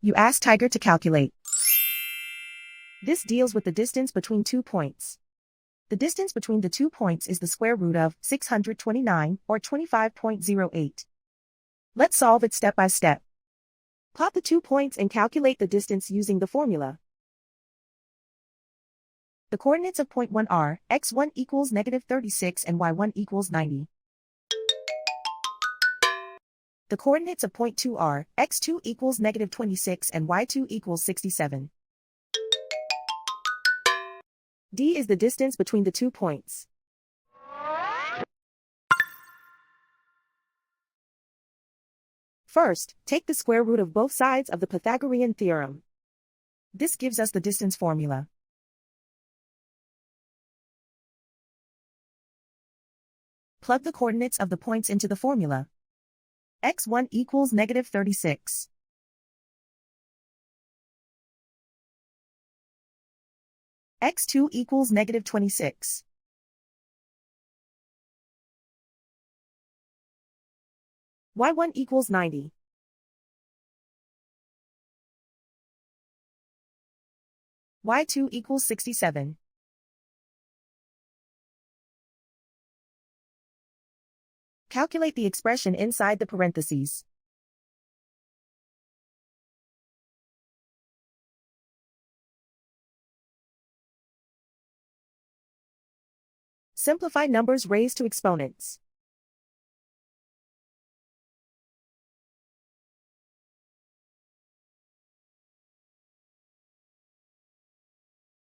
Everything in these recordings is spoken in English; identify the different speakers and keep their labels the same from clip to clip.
Speaker 1: You ask Tiger to calculate. This deals with the distance between 2 points. The distance between the 2 points is the square root of 629, or 25.08. Let's solve it step by step. Plot the 2 points and calculate the distance using the formula. The coordinates of point 1 are, x1 equals -36 and y1 equals 90. The coordinates of point 2 are, x2 equals -26 and y2 equals 67. D is the distance between the 2 points. First, take the square root of both sides of the Pythagorean theorem. This gives us the distance formula. Plug the coordinates of the points into the formula. x1 equals -36. x2 equals -26. y1 equals 90. y2 equals 67. Calculate the expression inside the parentheses. Simplify numbers raised to exponents.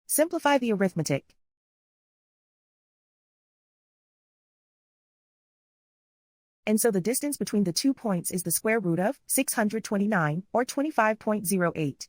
Speaker 1: Simplify the arithmetic. And so the distance between the 2 points is the square root of 629, or 25.08.